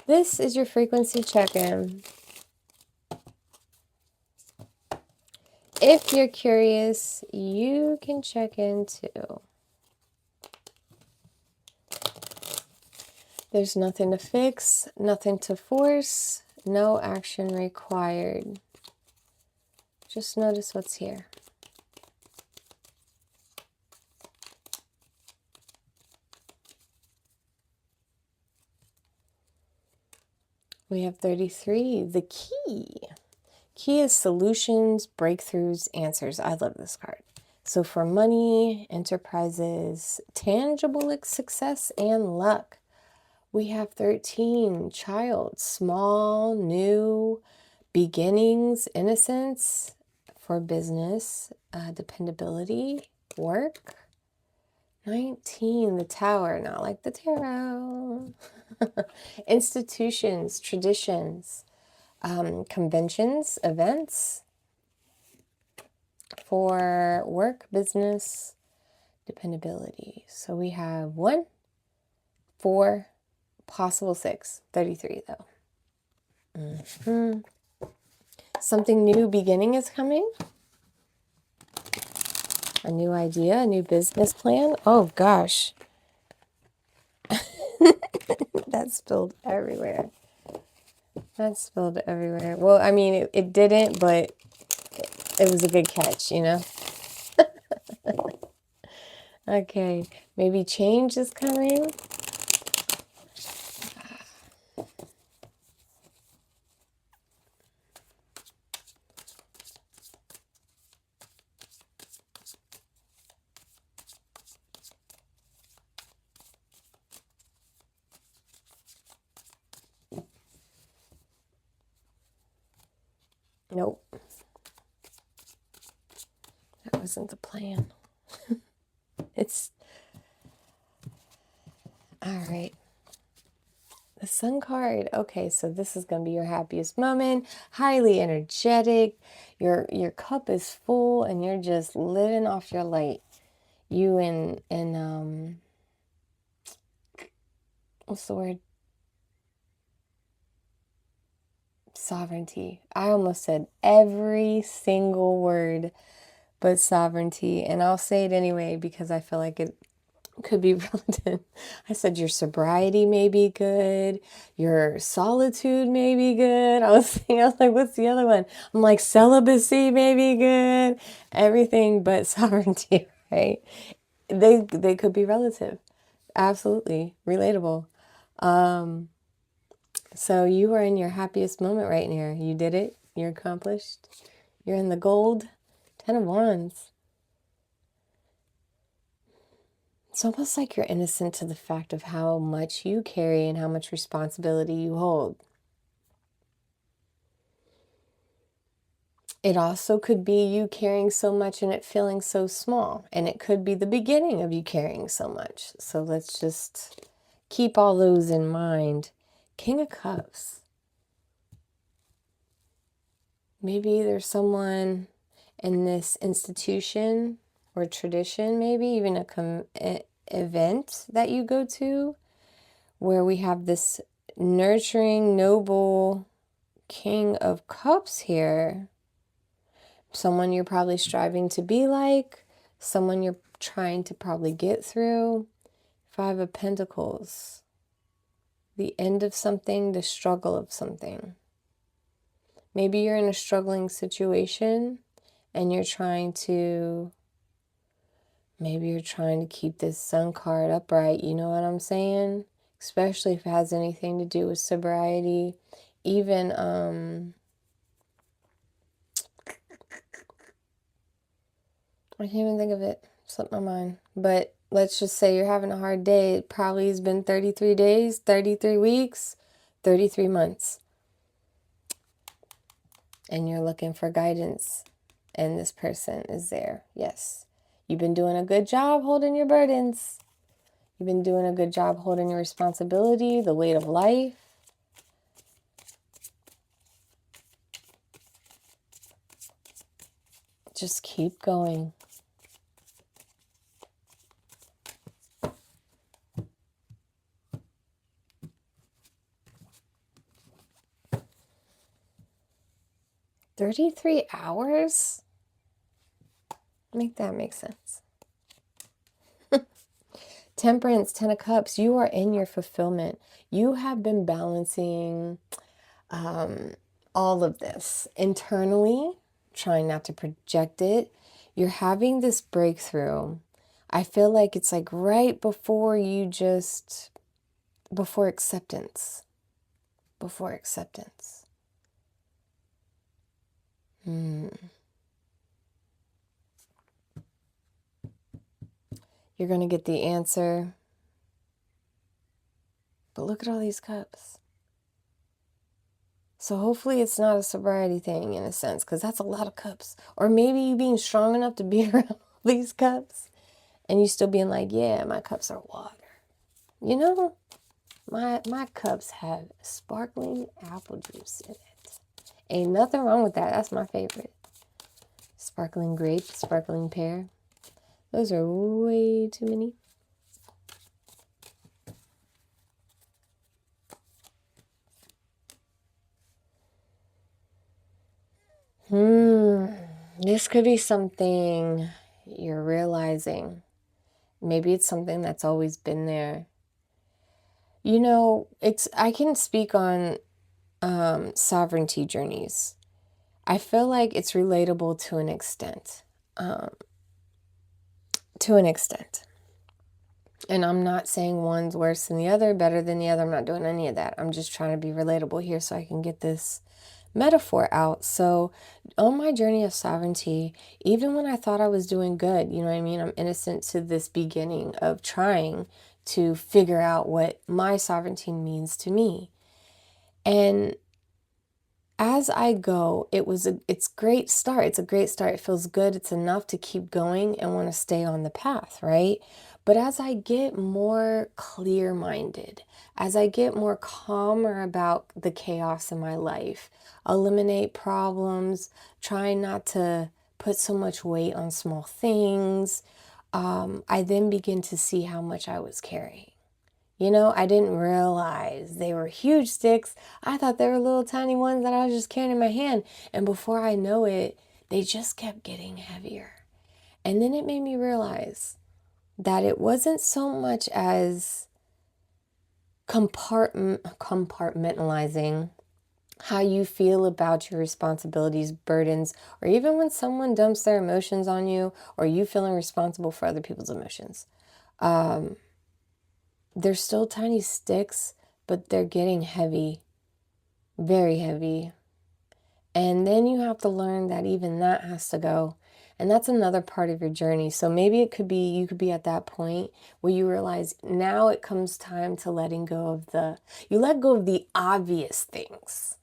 This is your frequency check-in. If you're curious, you can check in too. There's nothing to fix, nothing to force, no action required. Just notice what's here. We have 33, the key. Key is solutions, breakthroughs, answers. I love this card. So for money, enterprises, tangible success, and luck. We have 13, child, small, new, beginnings, innocence. For business, dependability, work. 19, the tower, not like the tarot. Institutions, traditions, conventions, events. For work, business, dependability. So we have 1, 4, possible 6, 33 though. Something new beginning is coming. A new idea, a new business plan. Oh gosh. That spilled everywhere. That spilled everywhere. Well, I mean, it didn't, but it was a good catch, you know? Okay, maybe change is coming. Nope. That wasn't the plan. It's... All right. The Sun card. Okay, so this is going to be your happiest moment. Highly energetic. Your cup is full and you're just living off your light. You and what's the word? Sovereignty. I almost said every single word but sovereignty, and I'll say it anyway because I feel like it could be relative. I said your sobriety may be good, your solitude may be good. I was like, what's the other one? I'm like, celibacy may be good. Everything but sovereignty, right? They could be relative. Absolutely relatable. So you are in your happiest moment right now. You did it. You're accomplished. You're in the gold. 10 of Wands. It's almost like you're innocent to the fact of how much you carry and how much responsibility you hold. It also could be you carrying so much and it feeling so small. And it could be the beginning of you carrying so much. So let's just keep all those in mind. King of Cups. Maybe there's someone in this institution or tradition, maybe even a event that you go to where we have this nurturing, noble King of Cups here. Someone you're probably striving to be like, someone you're trying to probably get through. 5 of Pentacles. The end of something, the struggle of something. Maybe you're in a struggling situation and you're trying to, maybe you're trying to keep this Sun card upright, you know what I'm saying? Especially if it has anything to do with sobriety. Even, I can't even think of it. Slipped my mind. But let's just say you're having a hard day. It probably has been 33 days, 33 weeks, 33 months. And you're looking for guidance. And this person is there. Yes. You've been doing a good job holding your burdens. You've been doing a good job holding your responsibility, the weight of life. Just keep going. 33 hours? Make that make sense. Temperance, 10 of Cups, you are in your fulfillment. You have been balancing all of this internally, trying not to project it. You're having this breakthrough. I feel like it's like right before before acceptance. Before acceptance. You're going to get the answer. But look at all these cups. So hopefully it's not a sobriety thing in a sense, because that's a lot of cups. Or maybe you being strong enough to be around all these cups and you still being like, yeah, my cups are water. You know, my cups have sparkling apple juice in it. Ain't nothing wrong with that. That's my favorite. Sparkling grape, sparkling pear. Those are way too many. This could be something you're realizing. Maybe it's something that's always been there. You know, I can speak on sovereignty journeys. I feel like it's relatable to an extent. And I'm not saying one's worse than the other, better than the other. I'm not doing any of that. I'm just trying to be relatable here so I can get this metaphor out. So on my journey of sovereignty, even when I thought I was doing good, you know what I mean? I'm innocent to this beginning of trying to figure out what my sovereignty means to me. And as I go, it's great start. It's a great start. It feels good. It's enough to keep going and want to stay on the path, right? But as I get more clear-minded, as I get more calmer about the chaos in my life, eliminate problems, try not to put so much weight on small things, I then begin to see how much I was carrying. You know, I didn't realize they were huge sticks. I thought they were little tiny ones that I was just carrying in my hand. And before I know it, they just kept getting heavier. And then it made me realize that it wasn't so much as compartmentalizing how you feel about your responsibilities, burdens, or even when someone dumps their emotions on you, or you feeling responsible for other people's emotions. They're still tiny sticks, but they're getting heavy, very heavy. And then you have to learn that even that has to go. And that's another part of your journey. So maybe you could be at that point where you realize now it comes time to letting go of you let go of the obvious things.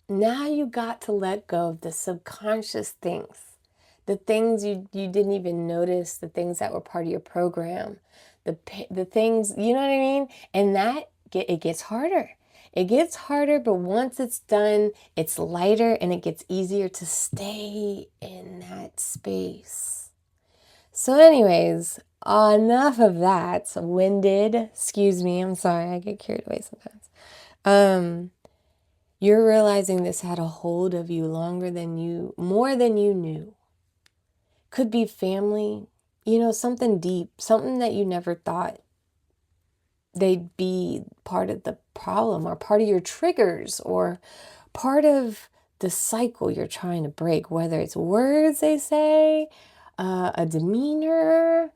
Now you got to let go of the subconscious things, the things you didn't even notice, the things that were part of your program, the things, you know what I mean? And it gets harder. It gets harder, but once it's done, it's lighter and it gets easier to stay in that space. So anyways, enough of that. Winded, excuse me, I'm sorry, I get carried away sometimes. You're realizing this had a hold of you more than you knew. Could be family, you know, something deep, something that you never thought they'd be part of the problem or part of your triggers or part of the cycle you're trying to break, whether it's words they say, a demeanor,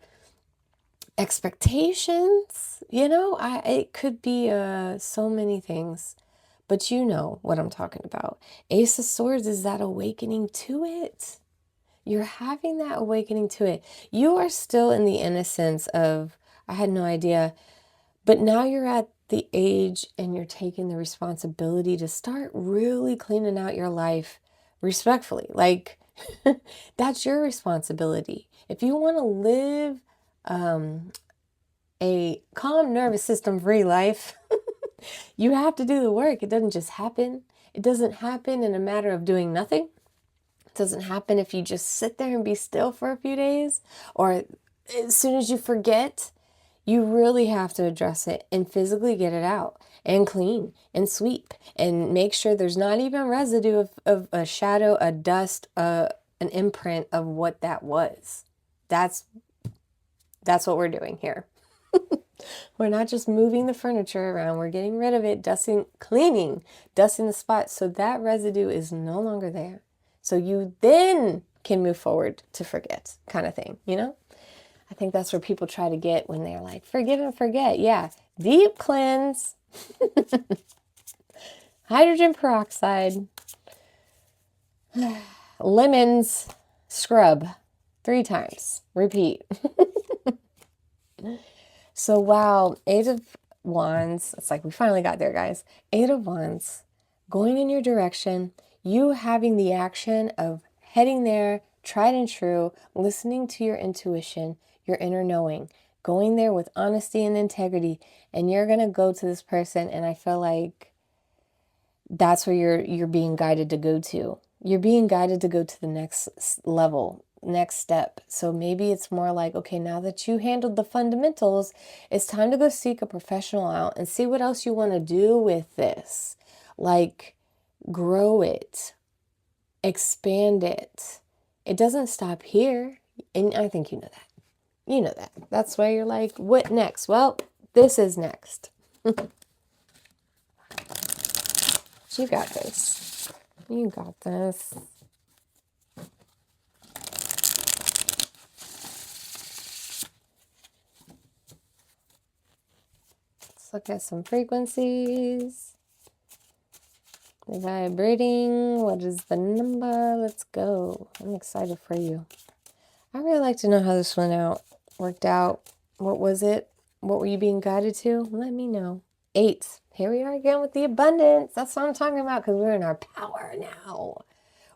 expectations, you know, it could be so many things, but you know what I'm talking about. Ace of Swords is that awakening to it. You're having that awakening to it. You are still in the innocence of, I had no idea. But now you're at the age and you're taking the responsibility to start really cleaning out your life respectfully. Like, that's your responsibility. If you want to live a calm nervous system free life, you have to do the work. It doesn't just happen. It doesn't happen in a matter of doing nothing. It doesn't happen if you just sit there and be still for a few days, or as soon as you forget. You really have to address it and physically get it out and clean and sweep and make sure there's not even residue of a shadow, a dust, an imprint of what that was. That's what we're doing here. We're not just moving the furniture around. We're getting rid of it, cleaning, dusting the spots so that residue is no longer there. So you then can move forward to forget, kind of thing, you know? I think that's where people try to get when they're like, forgive and forget. Yeah, deep cleanse, hydrogen peroxide, lemons, scrub 3 times, repeat. So wow, 8 of Wands, it's like we finally got there, guys. 8 of Wands, going in your direction, you having the action of heading there, tried and true, listening to your intuition, your inner knowing, going there with honesty and integrity, and you're going to go to this person, and I feel like that's where you're being guided to go to. You're being guided to go to the next level, next step. So maybe it's more like, okay, now that you handled the fundamentals, it's time to go seek a professional out and see what else you want to do with this. Like, grow it, expand it. It doesn't stop here. And I think you know that. You know that. That's why you're like, what next? Well, this is next. You got this. You got this. Let's look at some frequencies. The vibrating. What is the number? Let's go. I'm excited for you. I really like to know how this worked out. What was it? What were you being guided to? Let me know. 8. Here we are again with the abundance. That's what I'm talking about, because we're in our power now.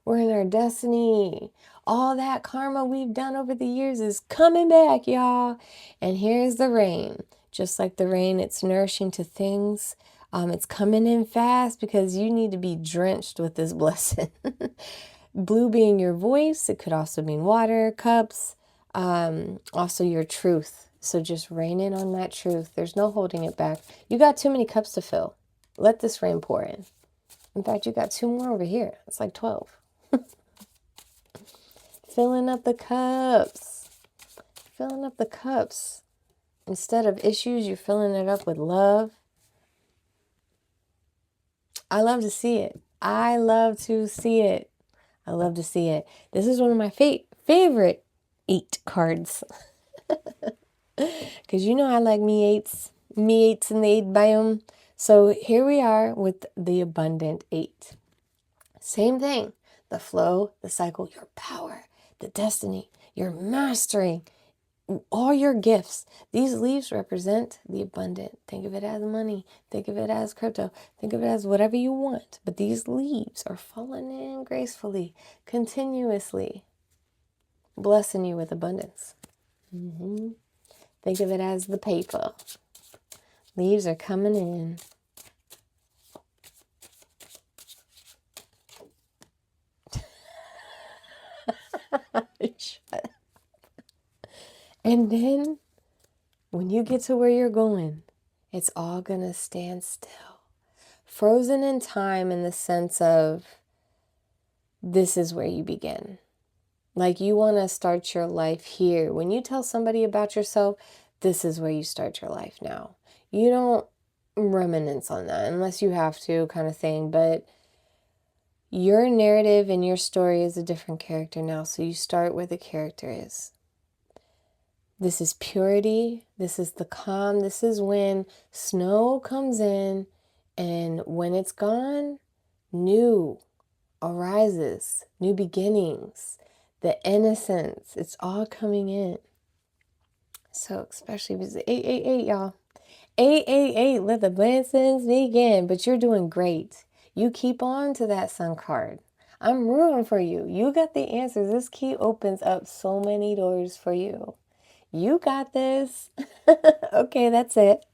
We're in our destiny. All that karma we've done over the years is coming back, y'all. And here's the rain. Just like the rain, it's nourishing to things. It's coming in fast because you need to be drenched with this blessing. Blue being your voice. It could also mean water, cups. Also your truth. So just rain in on that truth. There's no holding it back. You got too many cups to fill. Let this rain pour in. In fact, you got 2 more over here. It's like 12. Filling up the cups. Filling up the cups. Instead of issues, you're filling it up with love. I love to see it. I love to see it. I love to see it. This is one of my favorite 8 cards. Because you know I like me 8s. Me 8s in the 8 biome. So here we are with the abundant 8. Same thing. The flow, the cycle, your power, the destiny, your mastering, all your gifts. These leaves represent the abundant. Think of it as money. Think of it as crypto. Think of it as whatever you want. But these leaves are falling in gracefully, continuously, blessing you with abundance. Think of it as the paper. Leaves are coming in. Shut up. And then when you get to where you're going, it's all going to stand still. Frozen in time in the sense of this is where you begin. Like you want to start your life here. When you tell somebody about yourself, this is where you start your life now. You don't reminisce on that unless you have to, kind of thing. But your narrative and your story is a different character now. So you start where the character is. This is purity. This is the calm. This is when snow comes in, and when it's gone, new arises, new beginnings, the innocence. It's all coming in. So especially because 888, y'all. 888, let the blessings begin. But you're doing great. You keep on to that sun card. I'm rooting for you. You got the answers. This key opens up so many doors for you. You got this. Okay, that's it.